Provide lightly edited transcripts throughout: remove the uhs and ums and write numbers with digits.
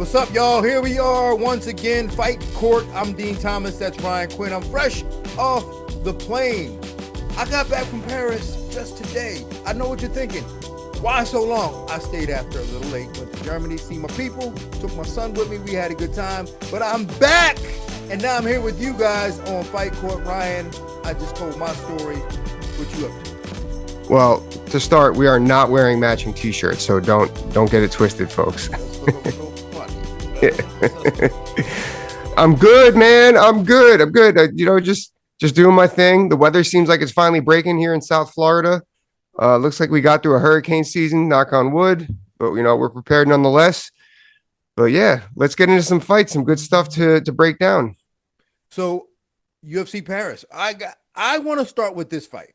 What's up, y'all? Here we are once again, Fight Court. I'm Din Thomas. That's Ryan Quinn. I'm fresh off the plane. I got back from Paris just today. I know what you're thinking. Why so long? I stayed after a little late. Went to Germany, see my people. Took my son with me. We had a good time. But I'm back, and now I'm here with you guys on Fight Court. Ryan, I just told my story. What you up to? Well, to start, we are not wearing matching T-shirts, so don't get it twisted, folks. I'm good, man. I'm good. Just doing my thing. The weather seems like it's finally breaking here in South Florida. Looks like we got through a hurricane season, knock on wood, but we're prepared nonetheless. But yeah, let's get into some fights, some good stuff to break down. So, UFC Paris. I want to start with this fight.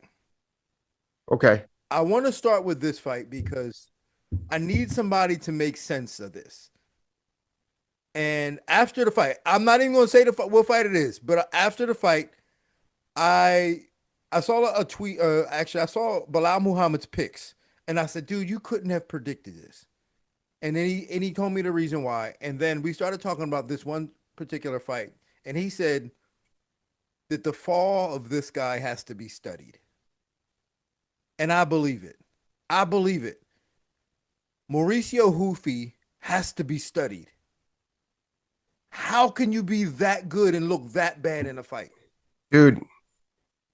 Okay. I want to start with this fight because I need somebody to make sense of this. And after the fight, I'm not even going to say what fight it is, but after the fight, I saw a tweet. Actually, I saw Belal Muhammad's picks, and I said, "Dude, you couldn't have predicted this." And then he told me the reason why. And then we started talking about this one particular fight, and he said that the fall of this guy has to be studied. And I believe it. I believe it. Mauricio Ruffy has to be studied. How can you be that good and look that bad in a fight? Dude,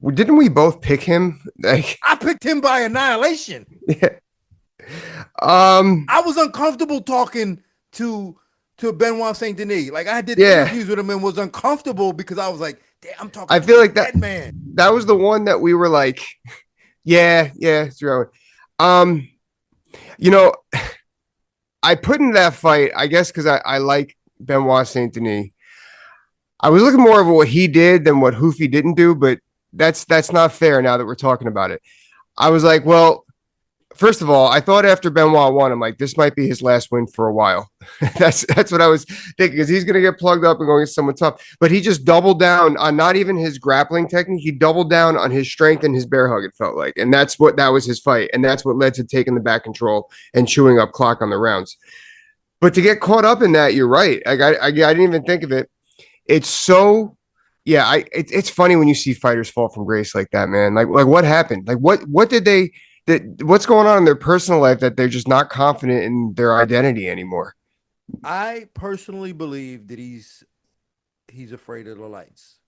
didn't we both pick him? I picked him by annihilation. Yeah. I was uncomfortable talking to Benoit Saint Denis. Like I did interviews with him and was uncomfortable because I was like, damn, I'm talking. I feel like that man. That was the one that we were like, yeah, it's right. I put in that fight, I guess, because I like Benoit Saint Denis. I was looking more of what he did than what Ruffy didn't do, but that's not fair now that we're talking about it. I was like, well, first of all, I thought after Benoit won, I'm like, this might be his last win for a while. that's what I was thinking, because he's going to get plugged up and go against someone tough. But he just doubled down on not even his grappling technique. He doubled down on his strength and his bear hug, it felt like. And that was his fight. And that's what led to taking the back control and chewing up clock on the rounds. But to get caught up in that, you're right. I didn't even think of it. It's so, it's funny when you see fighters fall from grace like that, man. Like what happened? Like what did they, what's going on in their personal life that they're just not confident in their identity anymore? I personally believe that he's afraid of the lights.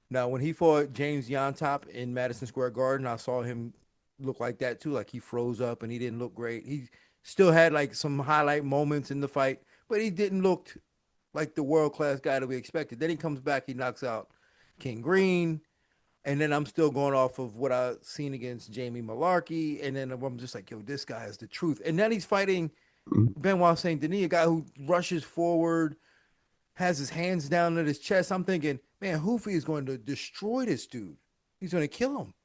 Now, when he fought James Yontop in Madison Square Garden, I saw him look like that too. Like he froze up and he didn't look great. He still had like some highlight moments in the fight, but he didn't look like the world-class guy that we expected. Then he comes back, he knocks out King Green, and then I'm still going off of what I've seen against Jamie Malarkey, and then I'm just like, yo, this guy is the truth. And then he's fighting Benoit Saint Denis, a guy who rushes forward, has his hands down at his chest. I'm thinking, man, Ruffy is going to destroy this dude. He's going to kill him.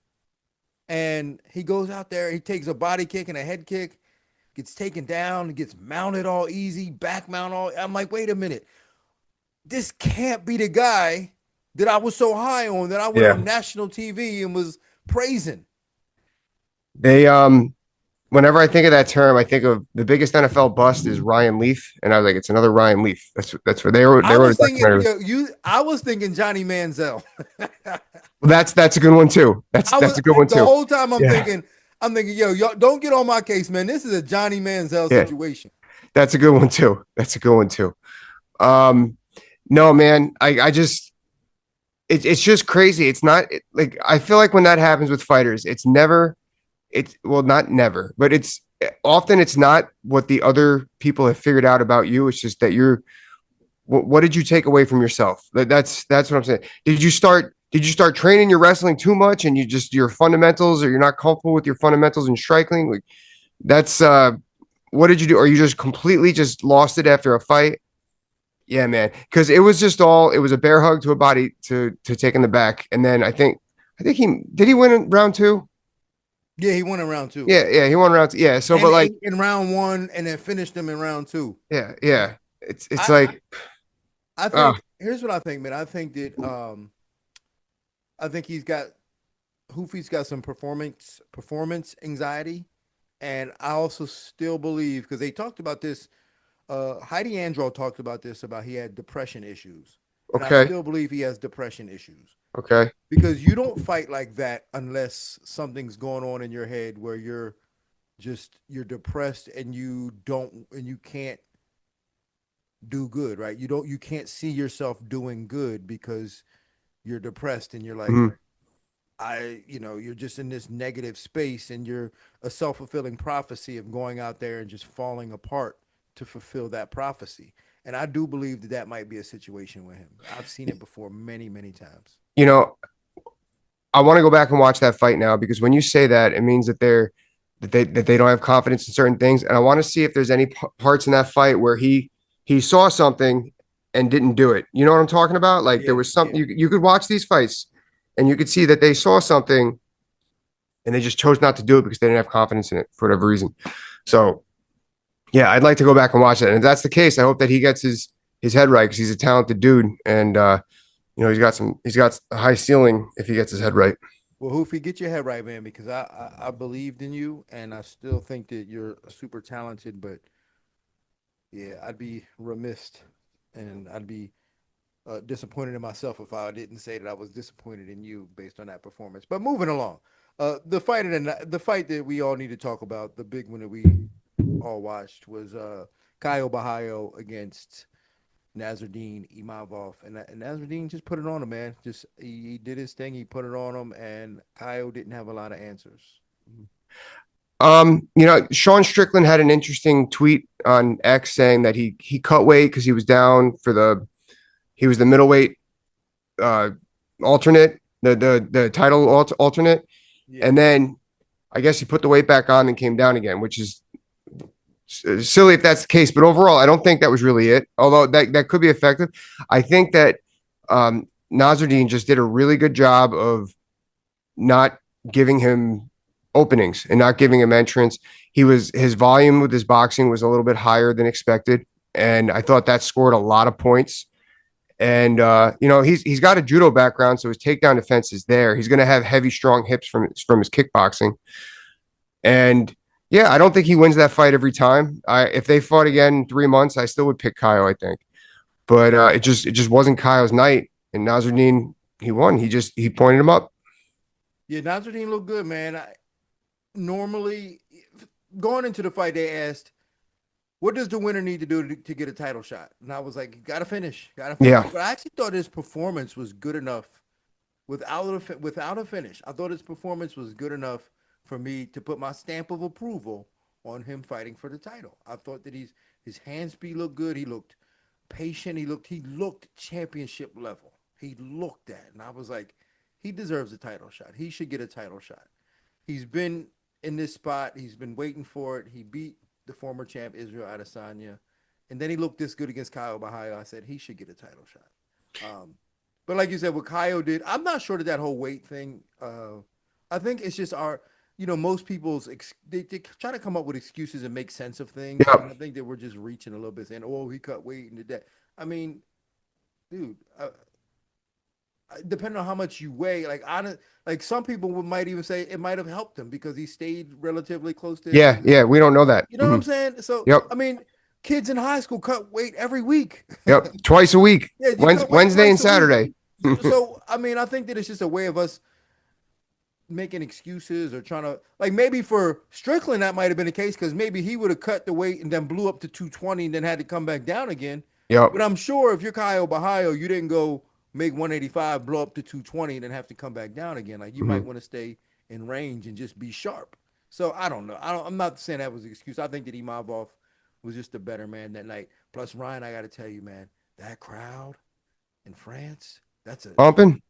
And he goes out there, he takes a body kick and a head kick, gets taken down, gets mounted all easy, back mount all. I'm like, wait a minute. This can't be the guy that I was so high on, that I went on national TV and was praising. They, whenever I think of that term, I think of the biggest NFL bust is Ryan Leaf. And I was like, it's another Ryan Leaf. That's what they were. I was thinking Johnny Manziel. Well, that's a good one too. That's a good one too. The whole time I'm thinking, yo, y'all don't get on my case, man. This is a Johnny Manziel situation. That's a good one too. No, man, I just, it's just crazy. It's not like, I feel like when that happens with fighters, not never, but it's not what the other people have figured out about you. It's just that what did you take away from yourself? That's what I'm saying. Did you start training your wrestling too much and your fundamentals, or you're not comfortable with your fundamentals in striking? Like that's, what did you do? Or you just completely just lost it after a fight? Yeah, man. Cause it was a bear hug to a body to take in the back. And then I think did he win in round 2? Yeah, he won in round 2. Yeah, he won round 2. Yeah. So, but like in round 1 and then finished him in round 2. Yeah. It's like, I think, here's what I think, man. I think that, Ruffy's got some performance anxiety. And I also still believe, because they talked about this Heidi Andro talked about this about he had depression issues, and I Okay. still believe he has depression issues Okay. because you don't fight like that unless something's going on in your head where you're depressed and you can't do good, right? You can't see yourself doing good because you're depressed and you're like, Mhm. you're just in this negative space and you're a self-fulfilling prophecy of going out there and just falling apart to fulfill that prophecy. And I do believe that that might be a situation with him. I've seen it before many, many times. You know, I want to go back and watch that fight now because when you say that, it means that they don't have confidence in certain things, and I want to see if there's any parts in that fight where he saw something and didn't do it. You know what I'm talking about? Like there Yeah, was something yeah. you could watch these fights and you could see that they saw something and they just chose not to do it because they didn't have confidence in it for whatever reason. So yeah, I'd like to go back and watch that. And if that's the case, I hope that he gets his head right because he's a talented dude and he's got a high ceiling if he gets his head right. Well, Hoofy, get your head right, man, because I believed in you and I still think that you're super talented, but yeah, I'd be remiss and I'd be disappointed in myself if I didn't say that I was disappointed in you based on that performance. But moving along, the fight that we all need to talk about, the big one that we all watched was Caio Borralho against Nassourdine Imavov, and Nassourdine just put it on him, man. Just he did his thing, he put it on him, and Caio didn't have a lot of answers. Sean Strickland had an interesting tweet on X saying that he cut weight because he was down for he was the middleweight uh alternate, the title alternate, Yeah, and then I guess he put the weight back on and came down again, which is silly if that's the case. But overall, I don't think that was really it. Although that could be effective. I think that Nasruddin just did a really good job of not giving him openings and not giving him entrance. His volume with his boxing was a little bit higher than expected, and I thought that scored a lot of points. And he's got a judo background, so his takedown defense is there. He's going to have heavy, strong hips from his kickboxing. And yeah, I don't think he wins that fight every time. If they fought again in 3 months, I still would pick Kyle, I think. But it just wasn't Kyle's night. And Nasruddin, he won. He pointed him up. yeah, Nasruddin looked good, man. Normally, going into the fight, they asked, "What does the winner need to do to get a title shot?" And I was like, "You gotta finish, gotta finish." Yeah. But I actually thought his performance was good enough without a finish. I thought his performance was good enough for me to put my stamp of approval on him fighting for the title. I thought that his hand speed looked good. He looked patient. He looked championship level. He looked that, and I was like, he deserves a title shot. He should get a title shot. He's been in this spot. He's been waiting for it. He beat the former champ Israel Adesanya, and then he looked this good against Kyle Bahia. I said he should get a title shot. But like you said, what Kyle did, I'm not sure that whole weight thing. I think it's just most people's they try to come up with excuses and make sense of things, and Yeah. I think that we're just reaching a little bit, saying, "Oh, he cut weight and did that." I mean, dude, depending on how much you weigh, like some people might even say it might have helped him because he stayed relatively close to Yeah. Yeah. We don't know that. you know what I'm saying? So, Yep. I mean, kids in high school cut weight every week. Yep. Twice a week. Yeah, you cut weight Wednesday and twice a week. Saturday. So, I mean, I think that it's just a way of us making excuses or trying to, like, maybe for Strickland, that might have been the case because maybe he would have cut the weight and then blew up to 220 and then had to come back down again. Yep. But I'm sure if you're Kyle Bahio, you didn't go make 185, blow up to 220, and then have to come back down again. Like, you might want to stay in range and just be sharp. So, I don't know. I'm not saying that was an excuse. I think that Imavov was just a better man that night. Plus, Ryan, I got to tell you, man, that crowd in France, that's a Bumping.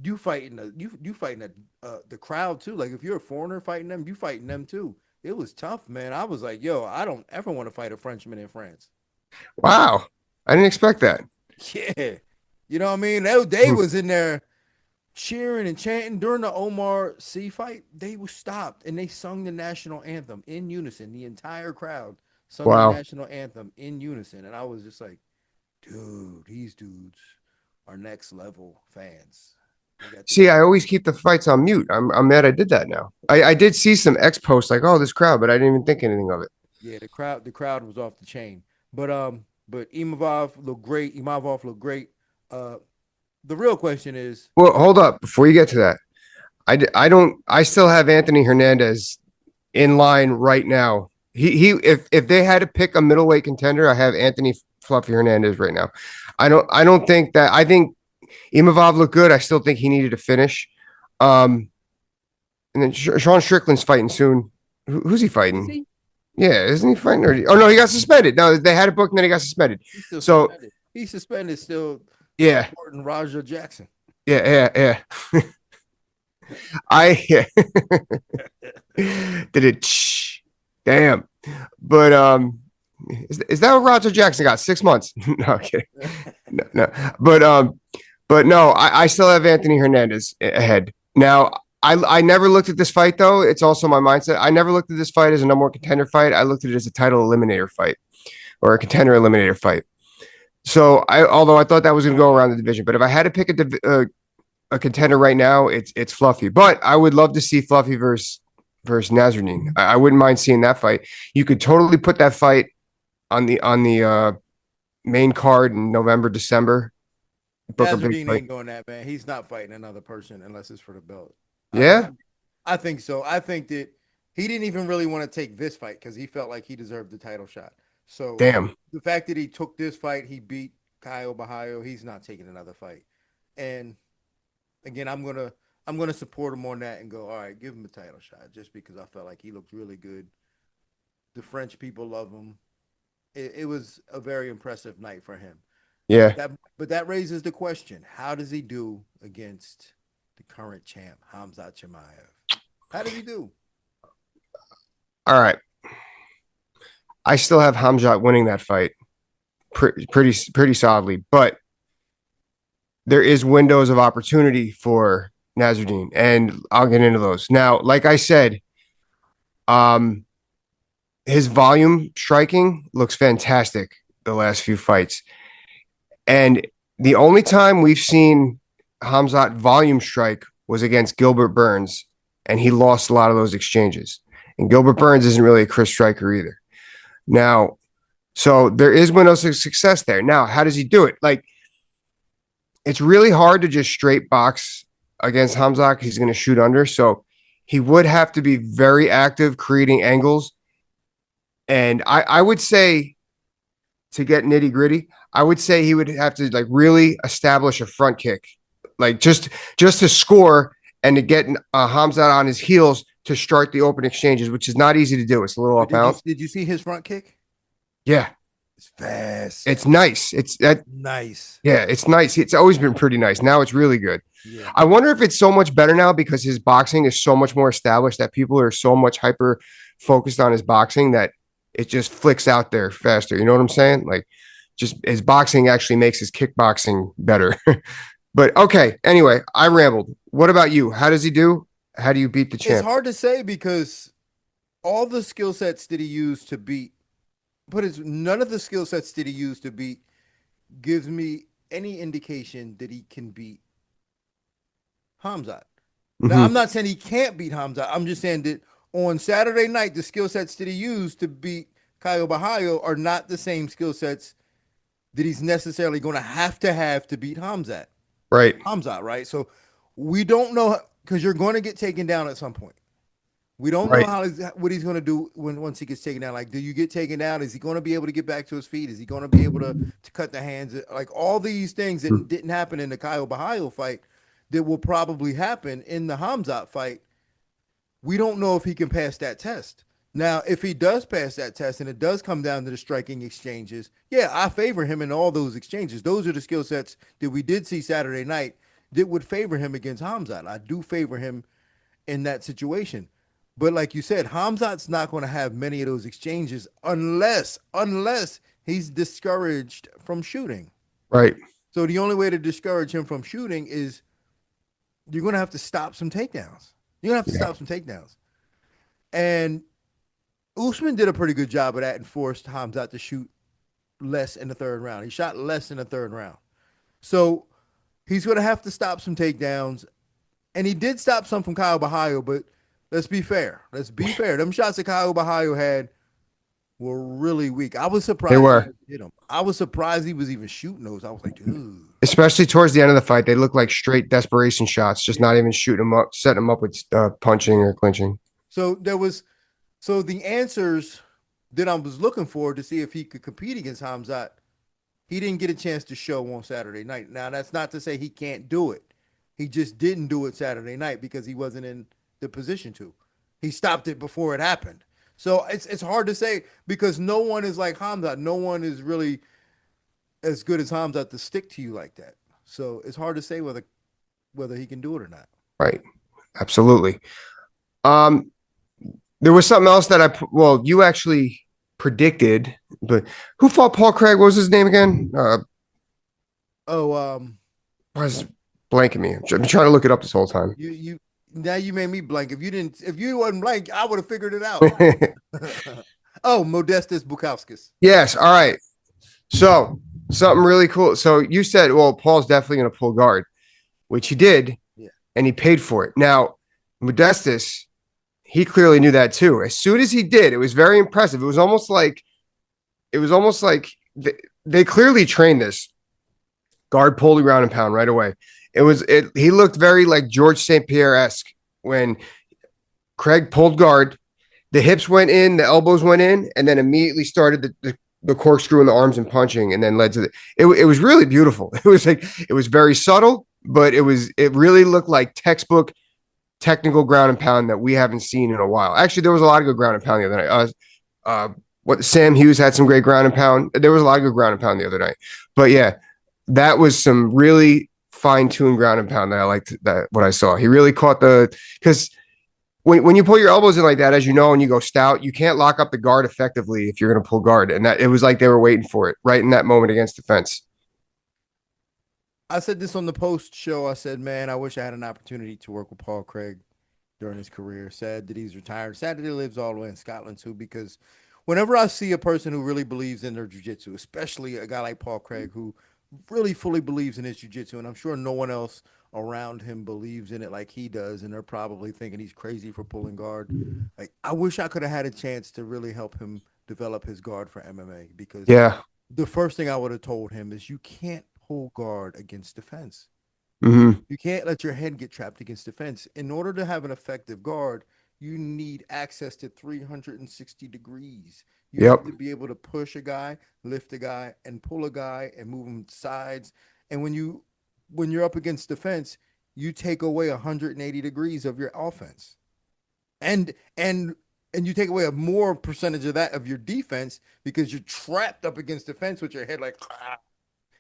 you fighting the crowd too. Like if you're a foreigner fighting them, you fighting them too. It was tough, man. I was like, yo, I don't ever want to fight a Frenchman in France. Wow. I didn't expect that. Yeah, you know what I mean. They was in there cheering and chanting during the Omar C fight. They was stopped and they sung the national anthem in unison. The entire crowd sung the Wow. national anthem in unison, and I was just like, dude, these dudes are next level fans. They got this. See, I always keep the fights on mute. I'm mad I did that now. I did see some X posts like, oh, this crowd, but I didn't even think anything of it. Yeah, the crowd was off the chain. But Imavov looked great. Imavov looked great. Uh, the real question is, Well, hold up before you get to that. I don't. I still have Anthony Hernandez in line right now. If they had to pick a middleweight contender, I have Anthony Fluffy Hernandez right now. I don't think that. I think Imavov looked good. I still think he needed to finish. Um, and then Sean Strickland's fighting soon. Who's he is fighting? he? Yeah, isn't he fighting? Oh no, he got suspended. No, they had a book and then he got suspended. He's still So suspended. He's suspended still yeah, supporting Raja Jackson. yeah. I yeah. Did it? Damn. But is that what Roger Jackson got? 6 months? No, I'm kidding. No. But no, I still have Anthony Hernandez ahead. Now, I never looked at this fight though. It's also my mindset. I never looked at this fight as a number one contender fight. I looked at it as a title eliminator fight or a contender eliminator fight. So although I thought that was going to go around the division, but if I had to pick a contender right now, it's Fluffy. But I would love to see Fluffy versus Nassourdine. I wouldn't mind seeing that fight. You could totally put that fight on the main card in November, December. Book a big Nassourdine fight. ain't going that, man. He's not fighting another person unless it's for the belt. I, I, Yeah. I think so. I think that he didn't even really want to take this fight because he felt like he deserved the title shot. So Damn. the fact that he took this fight, he beat Caio Borralho. He's not taking another fight. And again, I'm gonna support him on that and go, all right, give him a title shot just because I felt like he looked really good. The French people love him. It was a very impressive night for him. Yeah. But that raises the question: how does he do against the current champ, Khamzat Chimaev? How does he do? All right. I still have Hamzat winning that fight pretty solidly, but there is windows of opportunity for Nasruddin, and I'll get into those. Now, like I said, um, his volume striking looks fantastic the last few fights. And the only time we've seen Hamzat volume strike was against Gilbert Burns, and he lost a lot of those exchanges. And Gilbert Burns isn't really a Chris striker either. Now, so there is windows of success there. Now, how does he do it? Like, it's really hard to just straight box against Hamzat. He's going to shoot under. So he would have to be very active creating angles. And I would say, to get nitty gritty, I would say he would have to like really establish a front kick, like just to score and to get Hamzat on his heels to start the open exchanges, which is not easy to do. It's a little But off balance. did you see his front kick? Yeah, It's fast. it's nice. It's that. Nice. Yeah, it's nice. It's always been pretty nice. Now it's really good. Yeah. I wonder if it's so much better now because his boxing is so much more established that people are so much hyper focused on his boxing that it just flicks out there faster. You know what I'm saying? Like, just his boxing actually makes his kickboxing better. But okay, anyway, I rambled. What about you? How does he do? How do you beat the It's champ? hard to say because all the skill sets that he used to beat, but it's none of the skill sets that he used to beat gives me any indication that he can beat Hamzat. Now, I'm Mm-hmm. not saying he can't beat Hamzat. I'm just saying that on Saturday night, the skill sets that he used to beat Caio Borralho are not the same skill sets that he's necessarily going to have to beat Hamzat. Right, Hamzat, right? So we don't know because you're going to get taken down at some point. We don't know right, what he's going to do once he gets taken down. Like, do you get taken down? Is he going to be able to get back to his feet? Is he going to be able to cut the hands? Like all these things that didn't happen in the Caio Borralho fight that will probably happen in the Hamzat fight. We don't know if he can pass that test. Now, if he does pass that test and it does come down to the striking exchanges, yeah, I favor him in all those exchanges. Those are the skill sets that we did see Saturday night that would favor him against Hamzat. I do favor him in that situation. But like you said, Hamzat's not going to have many of those exchanges unless he's discouraged from shooting. right. So the only way to discourage him from shooting is you're going to have to stop some takedowns. You're going to have to Yeah, stop some takedowns. And Usman did a pretty good job of that and forced Hamzat to shoot less in the third round. He shot less in the third round. So he's going to have to stop some takedowns. And he did stop some from Caio Borralho, but let's be fair. Let's be fair. Them shots that Caio Borralho had were really weak. I was They surprised were, he hit him. I was surprised he was even shooting those. I was like, dude. especially towards the end of the fight. They looked like straight desperation shots, just not even shooting them up, setting them up with punching or clinching. So there was so the answers that I was looking for to see if he could compete against Khamzat, he didn't get a chance to show on Saturday night. Now that's not to say he can't do it. He just didn't do it Saturday night because he wasn't in the position to. He stopped it before it happened. So it's hard to say because no one is like Khamzat. No one is really as good as Khamzat to stick to you like that. So it's hard to say whether he can do it or not. Right. Absolutely. Um, there was something else that well, you actually predicted, but who fought Paul Craig? What was his name again? Oh, Why is blanking me? I've been trying to look it up this whole time. you now you made me blank. If you wasn't blank, I would have figured it out. Oh, Modestas Bukauskis. Yes. All right. So something really cool. So you said, well, Paul's definitely going to pull guard, which he did, Yeah. and he paid for it. Now, Modestas, he clearly knew that too. As soon as he did, it was very impressive. It was almost like they clearly trained this guard pull the ground and pound right away. He looked very like George St. Pierre-esque when Craig pulled guard, the hips went in, the elbows went in, and then immediately started the corkscrew in the arms and punching, and then led to it was really beautiful. It was very subtle, but it really looked like textbook technical ground and pound that we haven't seen in a while. Actually, there was a lot of good ground and pound the other night. Sam Hughes had some great ground and pound. There was a lot of good ground and pound the other night. But yeah, that was some really fine-tuned ground and pound that I liked that what I saw. He really caught because when you pull your elbows in like that, as you know, and you go stout, you can't lock up the guard effectively if you're going to pull guard. And that it was like they were waiting for it right in that moment against the fence. I said this on the post show. I said, man, I wish I had an opportunity to work with Paul Craig during his career. Sad that he's retired. Sad that he lives all the way in Scotland too, because whenever I see a person who really believes in their jiu-jitsu, especially a guy like Paul Craig who really fully believes in his jiu-jitsu, and I'm sure no one else around him believes in it like he does, and they're probably thinking he's crazy for pulling guard. Like, I wish I could have had a chance to really help him develop his guard for MMA, because Yeah. the first thing I would have told him is you can't pull guard against defense. Mm-hmm. You can't let your head get trapped against defense. In order to have an effective guard, you need access to 360 degrees. You Yep. have to be able to push a guy, lift a guy, and pull a guy and move him sides. And when you're up against defense, you take away 180 degrees of your offense. And you take away a more percentage of that of your defense because you're trapped up against defense with your head like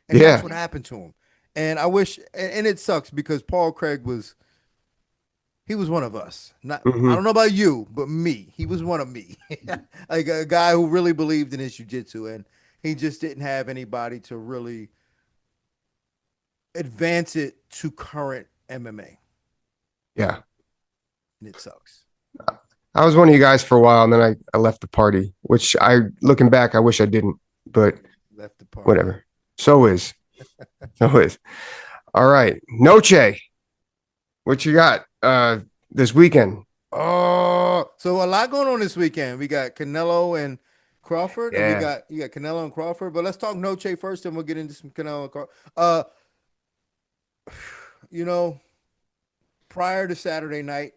and that's Yeah. what happened to him. And I wish and it sucks because Paul Craig was one of us. Not I Mm-hmm. don't know about you, but me. He was one of me. Like a guy who really believed in his jiu-jitsu, and he just didn't have anybody to really advance it to current MMA. Yeah. And it sucks. I was one of you guys for a while, and then I left the party, which looking back, I wish I didn't, but Left the party. whatever. So is. So is. All right. Noche. What you got this weekend? Oh, so a lot going on this weekend. We got Canelo and Crawford. And Yeah. you got Canelo and Crawford. But let's talk Noche first, and we'll get into some Canelo and Crawford. You know, prior to Saturday night,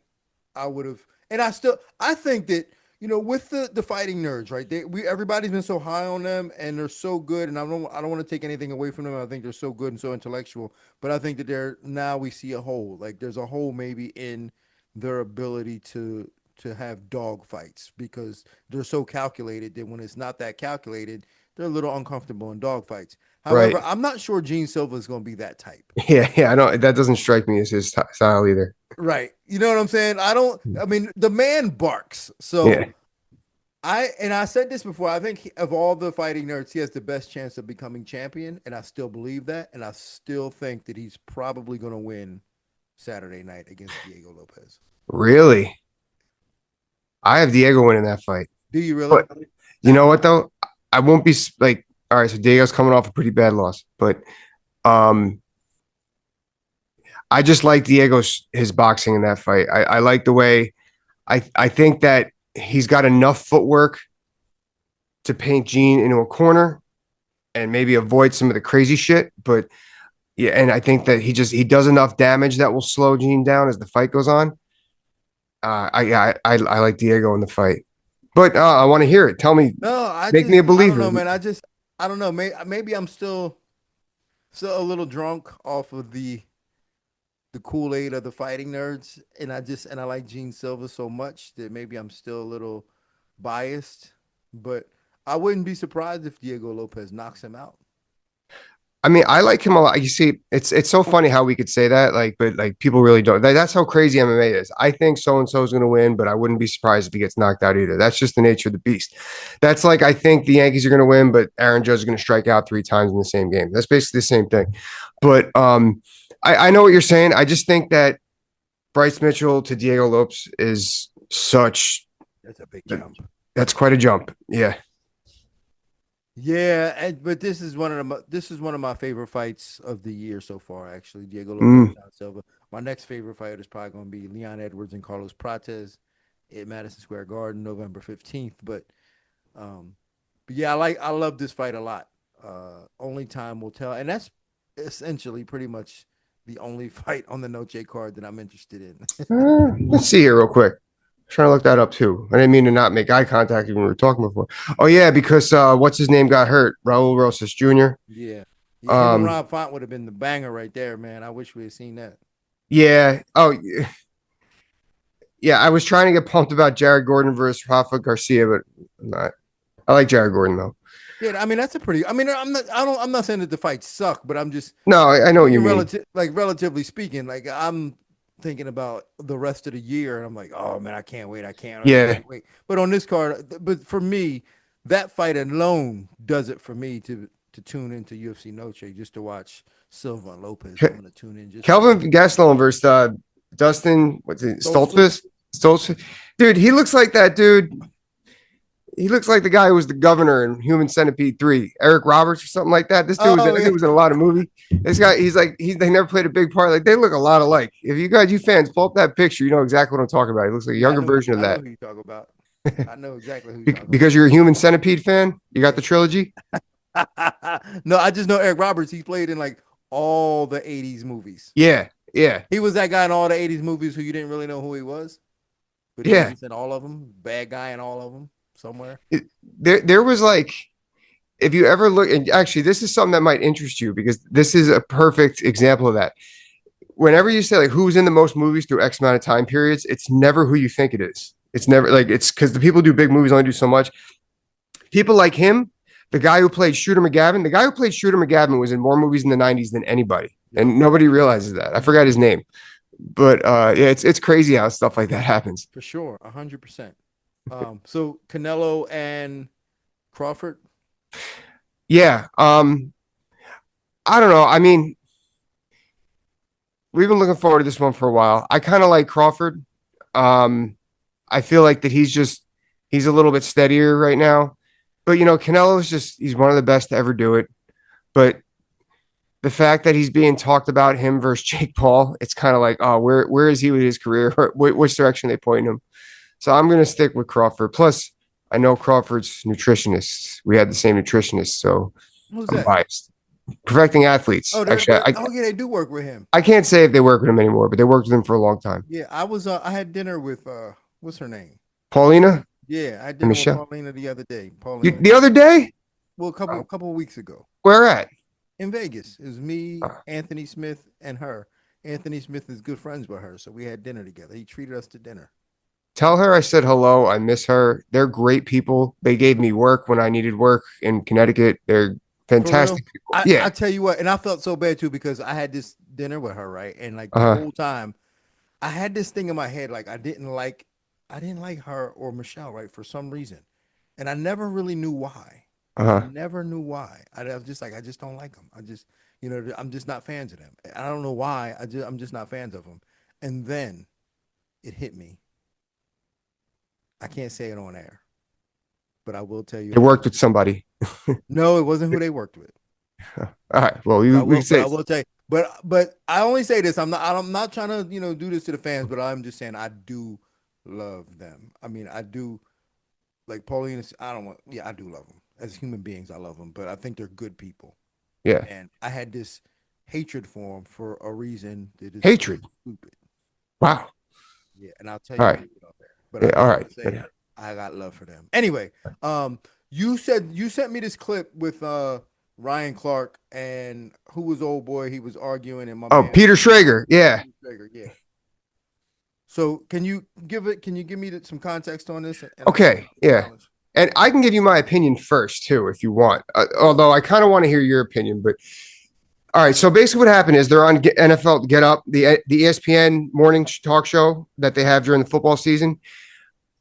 I would have, and I think that with the fighting nerds, right? Everybody's been so high on them, and they're so good. And I don't want to take anything away from them. I think they're so good and so intellectual. But I think that now we see a hole. Like there's a hole maybe in their ability to have dog fights because they're so calculated that when it's not that calculated, they're a little uncomfortable in dog fights. However, Right. I'm not sure Gene Silva is going to be that type. Yeah. I don't. That doesn't strike me as his style either. Right. You know what I'm saying? I mean, the man barks. So Yeah. I said this before. I think of all the fighting nerds, he has the best chance of becoming champion. And I still believe that. And I still think that he's probably going to win Saturday night against Diego Lopez. Really? I have Diego winning that fight. Do you really? But you know what though? I won't be like, all right, so Diego's coming off a pretty bad loss, but I just like his boxing in that fight. I like the way I think that he's got enough footwork to paint Gene into a corner and maybe avoid some of the crazy shit. But yeah, and I think that he does enough damage that will slow Gene down as the fight goes on. I like Diego in the fight, but I want to hear it. Tell me, No, make me a I don't believer. know, man. I don't know. Maybe I'm still a little drunk off of the Kool-Aid of the fighting nerds, and I like Gene Silva so much that maybe I'm still a little biased, but I wouldn't be surprised if Diego Lopez knocks him out. I mean, I like him a lot. You see, it's so funny how we could say that, like, but like people really don't. That's how crazy MMA is. I think so and so is going to win, but I wouldn't be surprised if he gets knocked out either. That's just the nature of the beast. That's like I think the Yankees are going to win, but Aaron Judge is going to strike out 3 times in the same game. That's basically the same thing. But I know what you're saying. I just think that Bryce Mitchell to Diego Lopes is such. That's a big jump. That's quite a jump. Yeah. Yeah, but this is one of my favorite fights of the year so far. Actually, Diego Mm. Lopez, John Silva. My next favorite fight is probably going to be Leon Edwards and Carlos Prates at Madison Square Garden, November 15th. Um, but yeah, I love this fight a lot. Only time will tell, and that's essentially pretty much the only fight on the Noche card that I'm interested in. Let's see here real quick. Trying to look that up too. I didn't mean to not make eye contact even when we were talking before. Oh yeah, because what's his name got hurt? Raul Rosas Jr. Yeah. Yeah, him and Um, Rob Font would have been the banger right there, man. I wish we had seen that. yeah. Oh yeah. I was trying to get pumped about Jared Gordon versus Rafa Garcia, but I'm not. I like Jared Gordon though. Yeah, I mean that's a pretty. I mean, I'm not saying that the fights suck, but I'm just No, I know what you speaking mean. relatively speaking. Like I'm thinking about the rest of the year, and I'm like, oh man, I Yeah. can't wait. But on this card, but for me, that fight alone does it for me to tune into UFC Noche just to watch Silva and Lopez. I'm gonna tune in just for that. Kelvin Gastelum versus Dustin. What's it? Stoltzfus? Stoltzfus. Dude, he looks like that dude. He looks like the guy who was the governor in Human Centipede 3, Eric Roberts or something like that. Oh That yeah, dude was in a lot of movies. This guy, they never played a big part. Like they look a lot alike. If you fans pull up that picture, you know exactly what I'm talking about. He looks like a yeah. younger version of I know that. who you talk about. I know exactly who you talk Because you're a Human Centipede fan, you got the trilogy. about. No, I just know Eric Roberts. He played in like all the '80s movies. Yeah, yeah, He was that guy in all the '80s movies who you didn't really know who he was, but he was yeah. just in all of them. Bad guy in all of them somewhere. There was like, if you ever look, and actually, this is something that might interest you because this is a perfect example of that. Whenever you say like who's in the most movies through X amount of time periods, it's never who you think it is. It's never like it's because the people who do big movies only do so much. People like him, the guy who played Shooter McGavin, the guy who played Shooter McGavin was in more movies in the '90s than anybody, Yep. and nobody realizes that. I forgot his name, but yeah, it's crazy how stuff like that happens. For sure, 100%. So Canelo and Crawford. Yeah, I don't know. I mean, we've been looking forward to this one for a while. I kind of like Crawford. Um, I feel like that he's a little bit steadier right now. But Canelo's he's one of the best to ever do it. But the fact that he's being talked about him versus Jake Paul, it's kind of like, oh, where is he with his career? Which direction they point him? So I'm gonna stick with Crawford. Plus, I know Crawford's nutritionist. We had the same nutritionist, so Who's I'm that? biased. Perfecting athletes. Oh, Actually, oh yeah, they do work with him. I can't say if they work with him anymore, but they worked with him for a long time. Yeah, I was. I had dinner with what's her name? Paulina Yeah, I had and dinner with Michelle. Paulina the other day. Paulina, The other day, well, a couple of weeks ago where at? in Vegas. It was me, Uh, Anthony Smith, and her. Anthony Smith is good friends with her, so we had dinner together. He treated us to dinner. Tell her I said hello. I miss her. They're great people. They gave me work when I needed work in Connecticut. They're For real. fantastic people. I Yeah. tell you what, and I felt so bad too because I had this dinner with her, right? And like the Uh-huh. whole time, I had this thing in my head, like I didn't like her or Michelle, right? For some reason. And I never really knew why. I Uh-huh. never knew why. I was just like, I just don't like them. I'm just not fans of them. I don't know why. I'm just not fans of them. And then it hit me. I can't say it on air, but I will tell you. They worked with somebody. No, it wasn't who they worked with. All right. Well, we can But say I will tell you. But I only say this. I'm not trying to do this to the fans, but I'm just saying I do love them. I mean, I do. Like Pauline is, I don't want. Yeah, I do love them as human beings. I love them, but I think they're good people. Yeah. And I had this hatred for them for a reason that is so Hatred. stupid. Wow. Yeah, and I'll tell All you right. when we get on there. But Yeah, I all just want right. to say I got love for them. Anyway, you said you sent me this clip with Ryan Clark and who was old boy. He was arguing, and my Oh, man Peter Schrager. Yeah. Traeger. Yeah. So can you give it? Can you give me some context on this? And I'll give Okay. my Yeah. knowledge. And I can give you my opinion first too, if you want. Although I kind of want to hear your opinion, but all right. So basically, what happened is they're on NFL Get Up, the ESPN morning talk show that they have during the football season.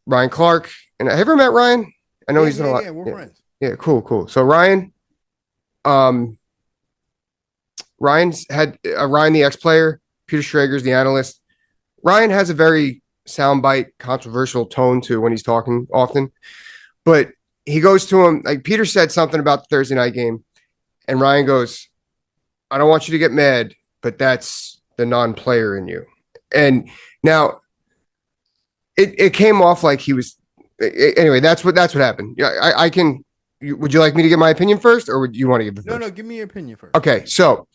Ryan Clark, and have you ever met Ryan? I know Yeah, he's done yeah, a lot. yeah. We're Yeah, friends. yeah, cool. So um, Ryan's had Ryan, the ex-player, Peter Schrager's the analyst. Ryan has a very soundbite, controversial tone to when he's talking often, but he goes to him like Peter said something about the Thursday night game, and Ryan goes, "I don't want you to get mad, but that's the non-player in you." And now it came off like he was. Anyway, that's what happened. Yeah, I can. Would you like me to give my opinion first, or would you want to give it No, first? no. Give me your opinion first. Okay, so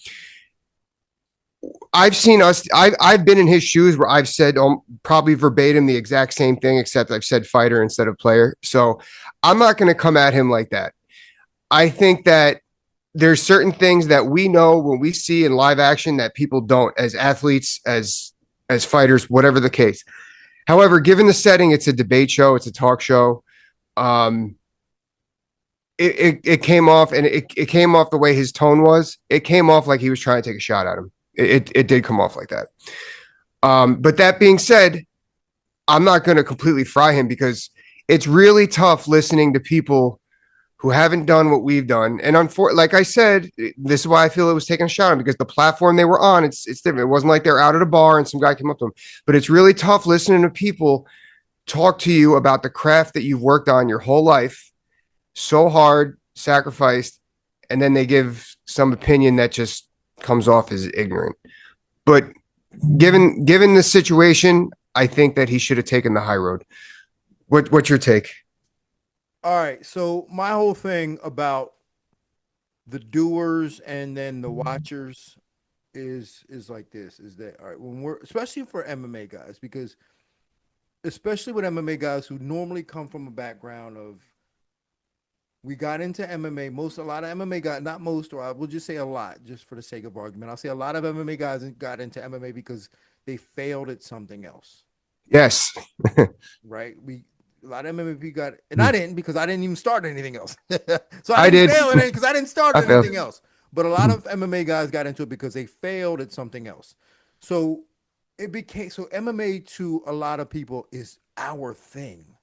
I've seen us. I've been in his shoes where I've said probably verbatim the exact same thing, except I've said fighter instead of player. So I'm not going to come at him like that. I think that there's certain things that we know when we see in live action that people don't, as athletes, as fighters, whatever the case. However, given the setting, it's a debate show, it's a talk show. Um, it came off, and it came off the way his tone was. It came off like he was trying to take a shot at him. It did come off like that. But that being said, I'm not going to completely fry him because it's really tough listening to people who haven't done what we've done. And like I said, this is why I feel it was taking a shot on because the platform they were on, it's different. It wasn't like they're out at a bar and some guy came up to them. But it's really tough listening to people talk to you about the craft that you've worked on your whole life, so hard, sacrificed, and then they give some opinion that just comes off as ignorant. But given the situation, I think that he should have taken the high road. What's your take? All right. So my whole thing about the doers and then the watchers is like this: is that all right? When we're especially for MMA guys, because especially with MMA guys who normally come from a background of we got into MMA. A lot of MMA guys, not most, or I will just say a lot, just for the sake of argument. I'll say a lot of MMA guys got into MMA because they failed at something else, Yes. right? A lot of MMA got, and I didn't because I didn't even start anything else. So I I didn't did. fail in it because I didn't start I failed. anything else. But a lot of MMA guys got into it because they failed at something else. So it became so MMA to a lot of people is our thing.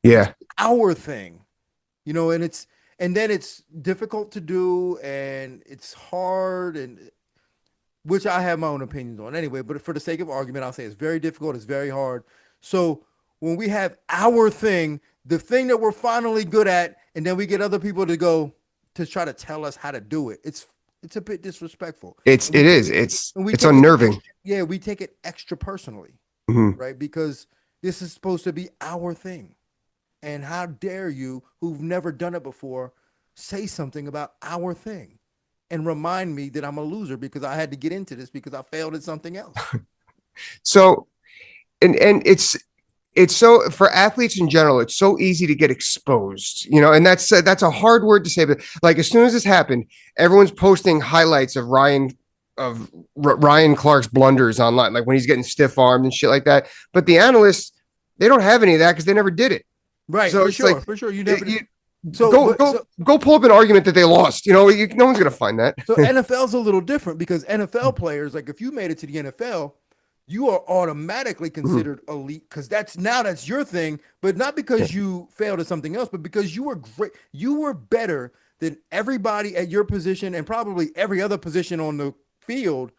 It's Yeah. our thing. And then it's difficult to do and it's hard and which I have my own opinions on anyway, but for the sake of argument, I'll say it's very difficult, it's very hard. So when we have our thing, the thing that we're finally good at, and then we get other people to go to try to tell us how to do it, it's a bit disrespectful. It's And it we take is. it, It's and we it's take it, unnerving. yeah, we take it extra personally, Mhm. right? Because this is supposed to be our thing. And how dare you, who've never done it before, say something about our thing and remind me that I'm a loser because I had to get into this because I failed at something else. So and it's so for athletes in general, it's so easy to get exposed, and that's a hard word to say, but like as soon as this happened, everyone's posting highlights of Ryan Clark's blunders online, like when he's getting stiff armed and shit like that. But the analysts, they don't have any of that because they never did it. Right, So for it's sure, like for sure. You never you, so go but go go pull up an argument that they lost. No one's gonna find that. so NFL's a little different because NFL players, like if you made it to the NFL, you are automatically Mhm. considered elite because that's your thing, but not Yeah. because you failed at something else, but because you were great. You were better than everybody at your position and probably every other position on the field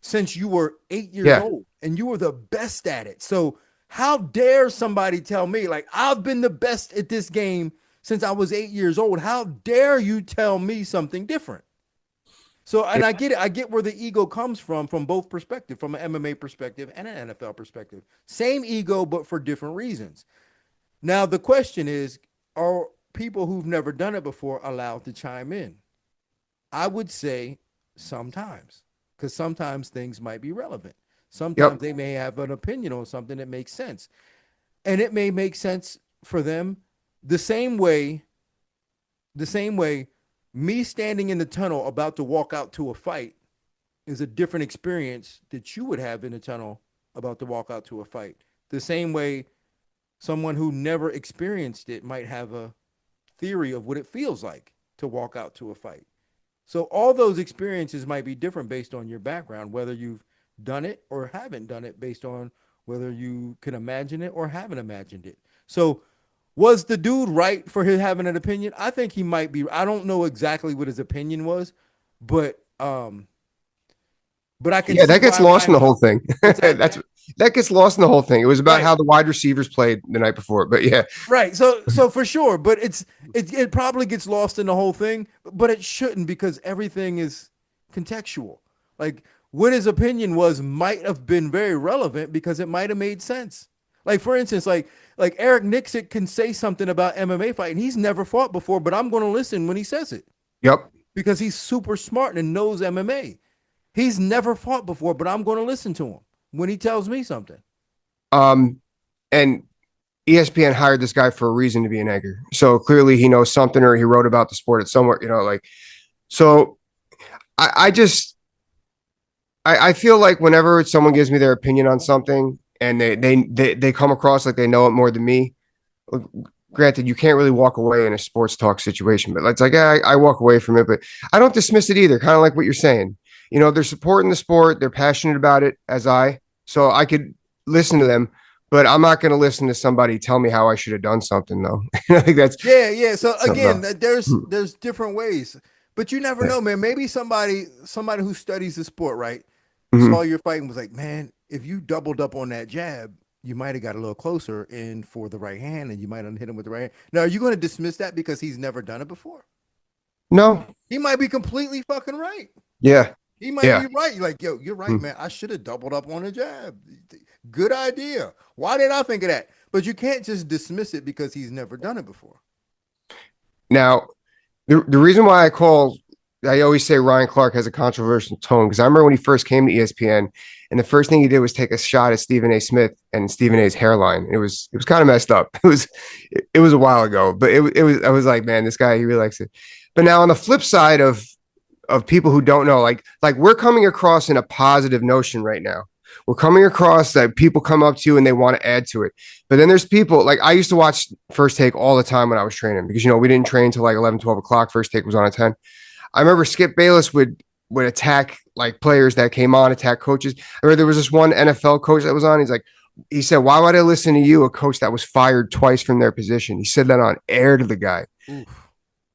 since you were 8 years Yeah. old and you were the best at it. So how dare somebody tell me like I've been the best at this game since I was 8 years old? How dare you tell me something different? So, and I get it. I get where the ego comes from both perspectives, from an MMA perspective and an NFL perspective. Same ego, but for different reasons. Now the question is, are people who've never done it before allowed to chime in? I would say sometimes, because sometimes things might be relevant. Sometimes Yep. they may have an opinion on something that makes sense. And it may make sense for them the same way, the same way me standing in the tunnel about to walk out to a fight is a different experience that you would have in the tunnel about to walk out to a fight. The same way someone who never experienced it might have a theory of what it feels like to walk out to a fight. So all those experiences might be different based on your background, whether you've done it or haven't done it, based on whether you can imagine it or haven't imagined it. So was the dude right for his having an opinion? I think he might be. I don't know exactly what his opinion was, but I can Yeah, see that gets why lost in the Ryan. whole thing. What's that? That gets lost in the whole thing. It was about Right. how the wide receivers played the night before, but yeah. Right. So for sure, but it probably gets lost in the whole thing, but it shouldn't because everything is contextual. Like what his opinion was might have been very relevant because it might have made sense. Like for instance, like Eric Nixon can say something about MMA fighting. He's never fought before, but I'm going to listen when he says it Yep. because he's super smart and knows MMA. He's never fought before, but I'm going to listen to him when he tells me something. Um, and ESPN hired this guy for a reason to be an anchor. So clearly he knows something or he wrote about the sport at somewhere, like so I just I feel like whenever someone gives me their opinion on something and they come across like they know it more than me, granted, you can't really walk away in a sports talk situation, but it's like, yeah, I walk away from it, but I don't dismiss it either. Kind of like what you're saying. They're supporting the sport. They're passionate about it so I could listen to them, but I'm not going to listen to somebody tell me how I should have done something though. I think that's Yeah. So something again, else. there's different ways, but you never Yeah. know, man. Maybe somebody who studies the sport, right, saw Mhm. your fight and was like, man, if you doubled up on that jab, you might have got a little closer in for the right hand, and you might have hit him with the right hand. Now, are you going to dismiss that because he's never done it before? No. He might be completely fucking right. Yeah. He might Yeah. be right. You're like, yo, you're right, Mm. man. I should have doubled up on the jab. Good idea. Why did I think of that? But you can't just dismiss it because he's never done it before. Now, the reason why I always say Ryan Clark has a controversial tone because I remember when he first came to ESPN, and the first thing he did was take a shot at Stephen A. Smith and Stephen A.'s hairline. It was kind of messed up. It was a while ago, but it was I was like, man, this guy he really likes it. But now on the flip side of people who don't know, like we're coming across in a positive notion right now. We're coming across that people come up to you and they want to add to it. But then there's people like I used to watch First Take all the time when I was training because we didn't train till like 11, 12 o'clock. First Take was on at 10. I remember Skip Bayless would attack like players that came on, attack coaches. I remember there was this one NFL coach that was on. He said, why would I listen to you, a coach that was fired twice from their position? He said that on air to the guy. Oof.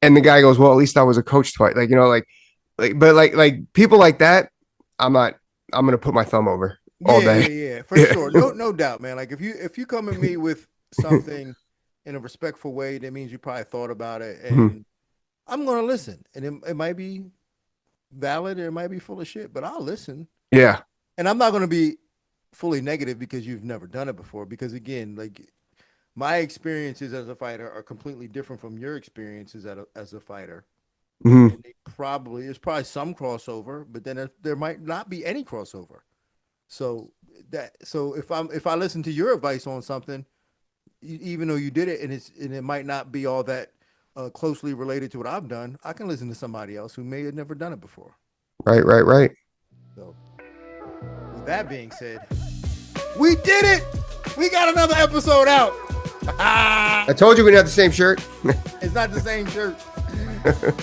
And the guy goes, well, at least I was a coach twice. But people like that, I'm gonna put my thumb over all day. Yeah, for Yeah. sure. No doubt, man. Like if you come at me with something in a respectful way, that means you probably thought about it, and I'm gonna listen. And it might be valid or it might be full of shit, but I'll listen. Yeah. And I'm not gonna be fully negative because you've never done it before. Because again, like my experiences as a fighter are completely different from your experiences as a fighter. Mhm. And there's probably some crossover, but then there might not be any crossover. So if I listen to your advice on something, even though you did it and it might not be all that closely related to what I've done, I can listen to somebody else who may have never done it before. Right. So with that being said, we did it. We got another episode out. I told you we didn't have the same shirt. It's not the same shirt.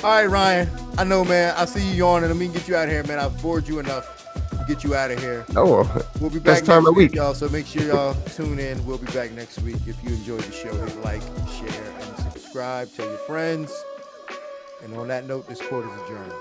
All right, Ryan. I know, man. I see you yawning. Let me get you out of here, man. I've bored you enough to get you out of here. Oh, We'll be back best time next of the week, week. y'all. So make sure y'all tune in. We'll be back next week. If you enjoyed the show, hit like, share, and subscribe. Tell your friends. And on that note, this court is adjourned.